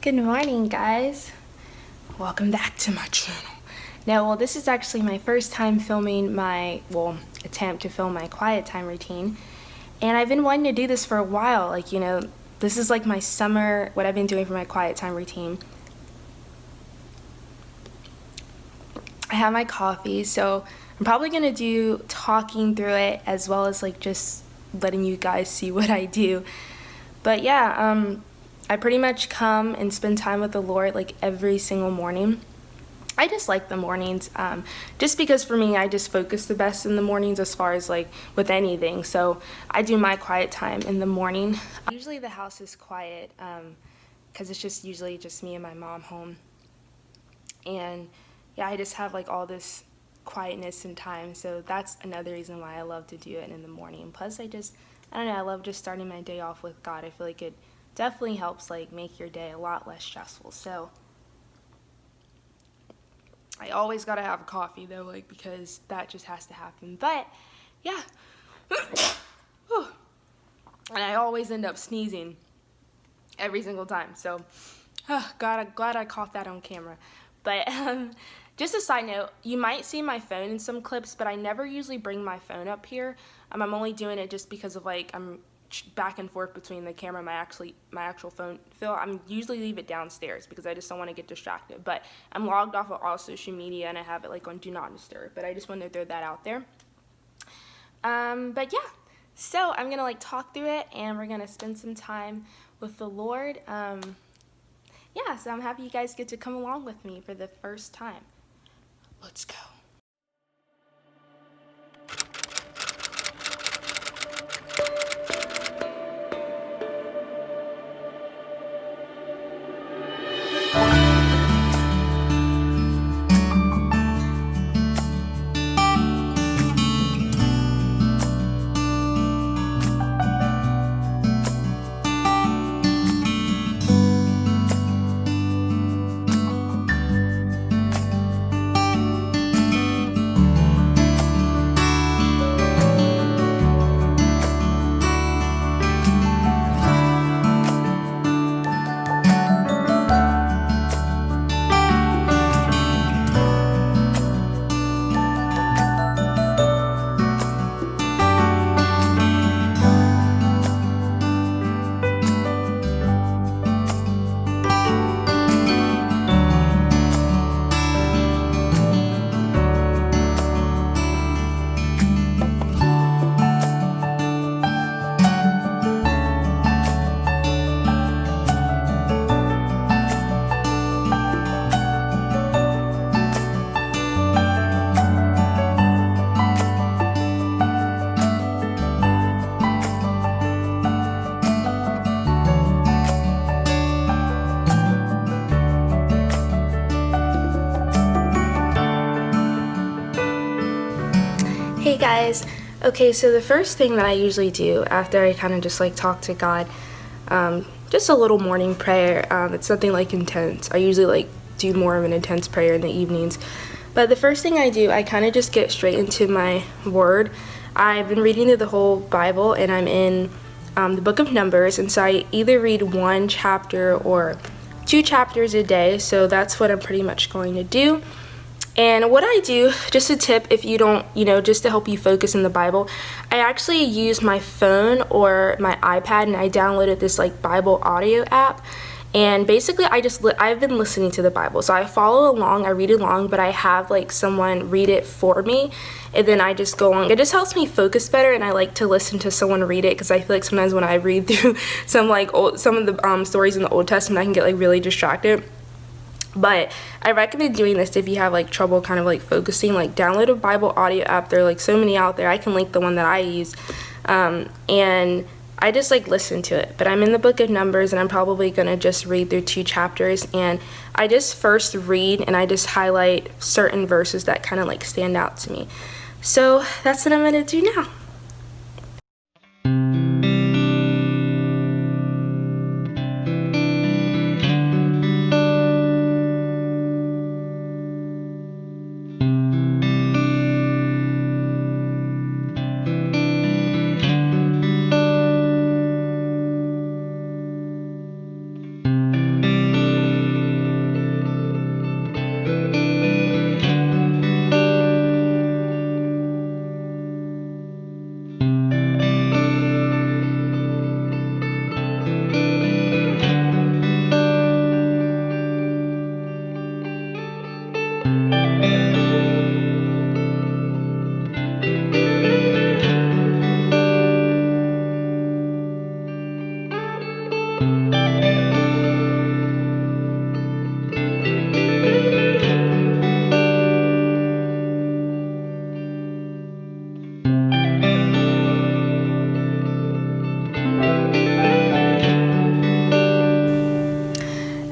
Good morning, guys. Welcome back to my channel. Now, this is actually my first time filming attempt to film my quiet time routine. And I've been wanting to do this for a while. This is like my summer, what I've been doing for my quiet time routine. I have my coffee, so I'm probably gonna do talking through it as well as just letting you guys see what I do. But yeah, I pretty much come and spend time with the Lord every single morning. I just like the mornings, just because for me, I just focus the best in the mornings as far as with anything. So I do my quiet time in the morning. Usually the house is quiet because it's just usually just me and my mom home. And yeah, I just have all this quietness and time. So that's another reason why I love to do it in the morning. Plus I don't know, I love just starting my day off with God. I feel like it definitely helps make your day a lot less stressful. So I always gotta have coffee though, because that just has to happen. But yeah, and I always end up sneezing every single time. So glad I caught that on camera. But just a side note, you might see my phone in some clips, but I never usually bring my phone up here. I'm only doing it just because of I'm back and forth between the camera and my actual phone. I usually leave it downstairs because I just don't want to get distracted. But I'm logged off of all social media and I have it on Do Not Disturb. But I just wanted to throw that out there. But yeah, so I'm gonna talk through it and we're gonna spend some time with the Lord. Yeah, so I'm happy you guys get to come along with me for the first time. Let's go. Hey guys, okay, so the first thing that I usually do after I kind of just talk to God, just a little morning prayer. It's nothing intense. I usually do more of an intense prayer in the evenings, but the first thing I do, I kind of just get straight into my word. I've been reading through the whole Bible and I'm in the book of Numbers, and so I either read one chapter or 2 chapters a day, so that's what I'm pretty much going to do. And what I do, just a tip if you don't, just to help you focus in the Bible, I actually use my phone or my iPad and I downloaded this Bible audio app. And basically I've been listening to the Bible. So I follow along, I read along, but I have someone read it for me. And then I just go on. It just helps me focus better, and I like to listen to someone read it because I feel sometimes when I read through some of the stories in the Old Testament, I can get really distracted. But I recommend doing this if you have trouble kind of focusing. Download a Bible audio app. There are so many out there. I can link the one that I use, and I just listen to it. But I'm in the book of Numbers and I'm probably gonna just read through 2 chapters, and I just first read and I just highlight certain verses that kind of stand out to me. So that's what I'm gonna do now.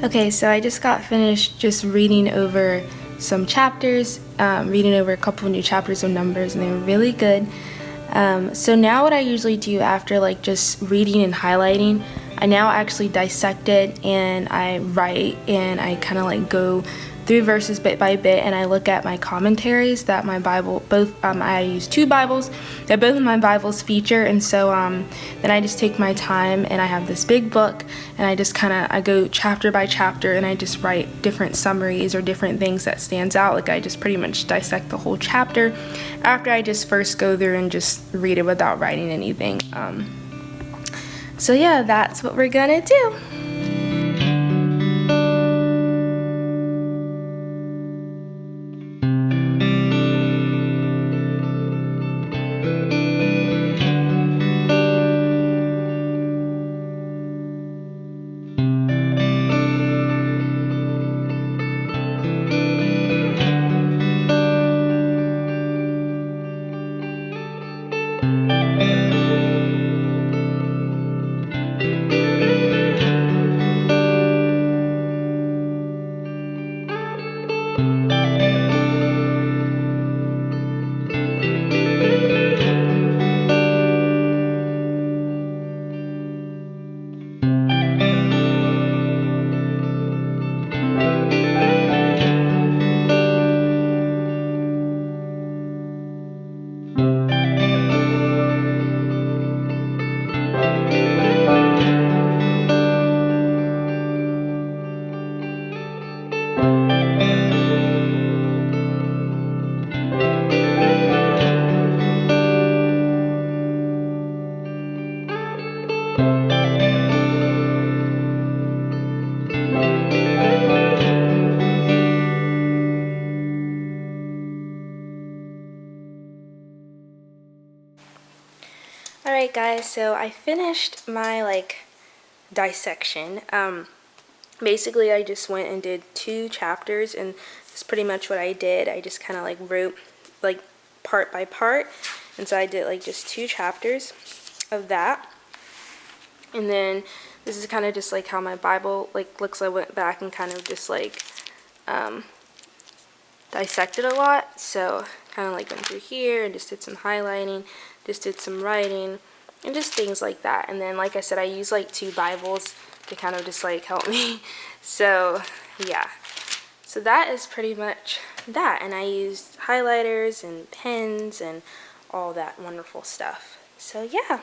Okay, so I just got finished just reading over some chapters, reading over a couple of new chapters of Numbers, and they were really good. So now what I usually do after like just reading and highlighting, I now actually dissect it and I write and I kind of like go through verses bit by bit, and I look at my commentaries that my Bible, I use 2 Bibles that both of my Bibles feature, and so then I just take my time and I have this big book and I go chapter by chapter and I just write different summaries or different things that stands out. Like I just pretty much dissect the whole chapter after I just first go through and just read it without writing anything. So yeah, that's what we're gonna do. Alright guys, so I finished my dissection. Basically I just went and did 2 chapters, and that's pretty much what I did. I just kind of wrote part by part, and so I did just 2 chapters of that. And then this is kind of just how my Bible looks. I went back and kind of just dissected a lot, so kind of went through here and just did some highlighting, just did some writing, and just things like that. And then like I said, I use 2 Bibles to kind of just help me. So yeah, so that is pretty much that. And I used highlighters and pens and all that wonderful stuff. So yeah.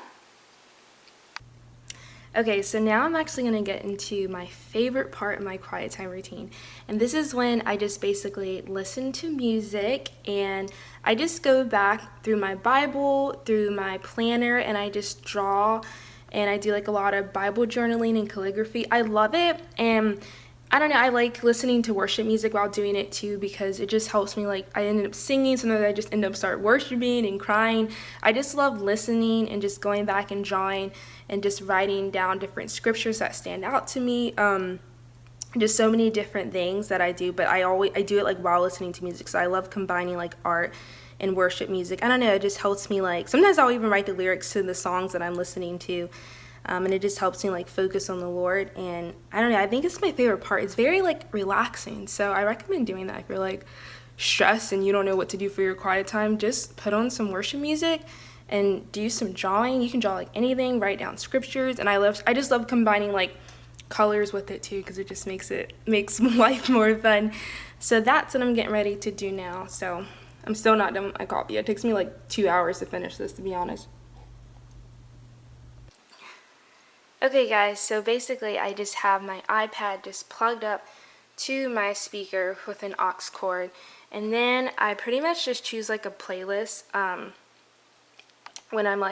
Okay, so now I'm actually going to get into my favorite part of my quiet time routine. And this is when I just basically listen to music and I just go back through my Bible, through my planner, and I just draw, and I do a lot of Bible journaling and calligraphy. I love it, and I don't know, I like listening to worship music while doing it too, because it just helps me. I ended up singing, sometimes I just end up start worshiping and crying. I just love listening and just going back and drawing and just writing down different scriptures that stand out to me. Just so many different things that I do, but I do it while listening to music. So I love combining art and worship music. I don't know, it just helps me sometimes I'll even write the lyrics to the songs that I'm listening to. And it just helps me focus on the Lord. And I don't know, I think it's my favorite part. It's very relaxing. So I recommend doing that if you're stressed and you don't know what to do for your quiet time. Just put on some worship music and do some drawing. You can draw anything, write down scriptures, and I just love combining colors with it too, because it just makes life more fun. So that's what I'm getting ready to do now. So I'm still not done with my coffee. It takes me 2 hours to finish this, to be honest. Okay guys, so basically I just have my iPad just plugged up to my speaker with an aux cord, and then I pretty much just choose a playlist when I'm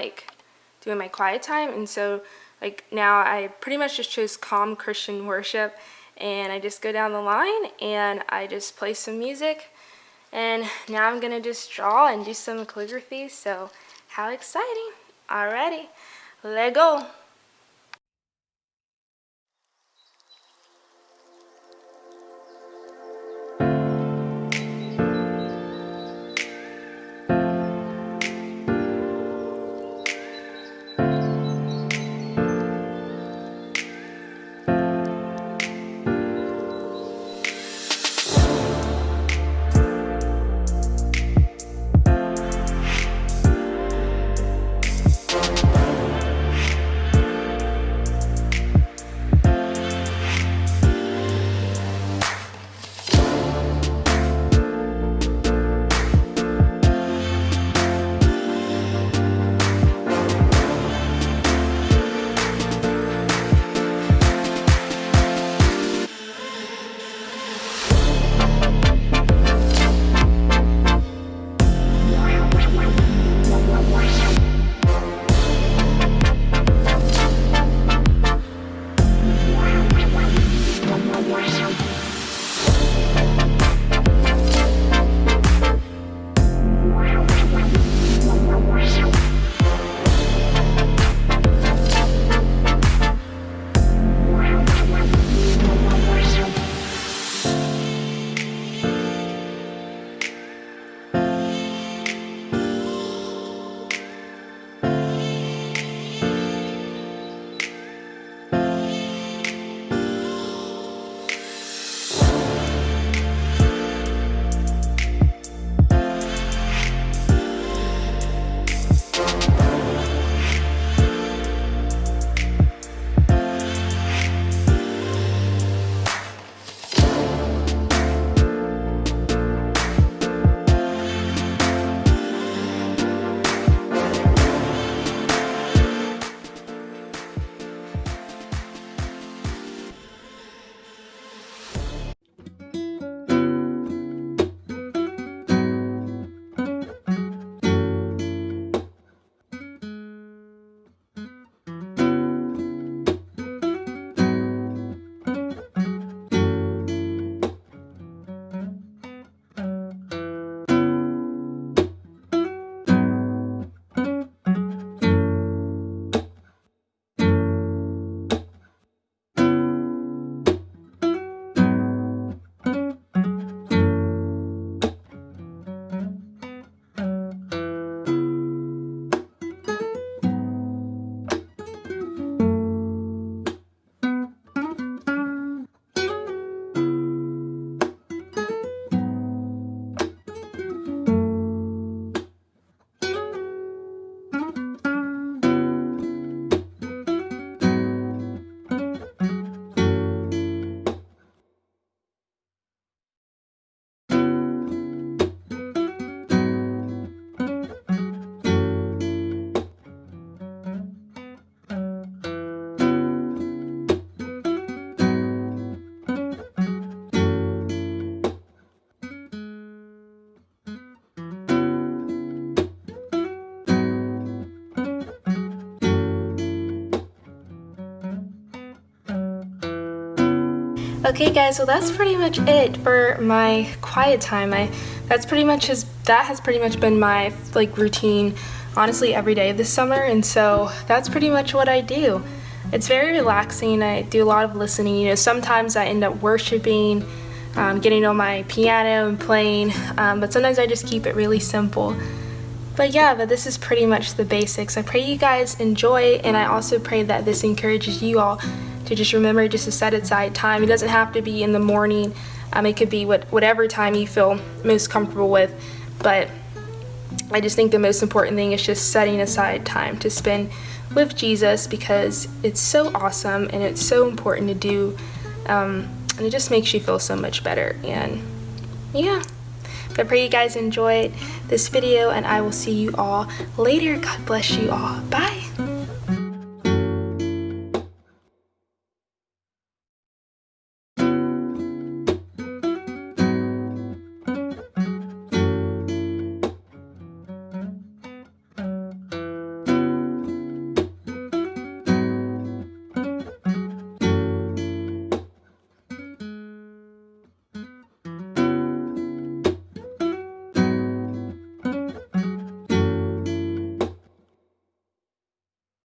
doing my quiet time. And so now I pretty much just chose calm Christian worship, and I just go down the line and I just play some music, and now I'm gonna just draw and do some calligraphy. So how exciting. Alrighty, let go. Okay guys, so that's pretty much it for my quiet time. That has pretty much been my routine, honestly, every day this summer, and so that's pretty much what I do. It's very relaxing. I do a lot of listening. Sometimes I end up worshiping, getting on my piano and playing, but sometimes I just keep it really simple. But this is pretty much the basics. I pray you guys enjoy, and I also pray that this encourages you all to just remember just to set aside time. It doesn't have to be in the morning. It could be whatever time you feel most comfortable with. But I just think the most important thing is just setting aside time to spend with Jesus, because it's so awesome and it's so important to do. And it just makes you feel so much better. And I pray you guys enjoyed this video, and I will see you all later. God bless you all. Bye.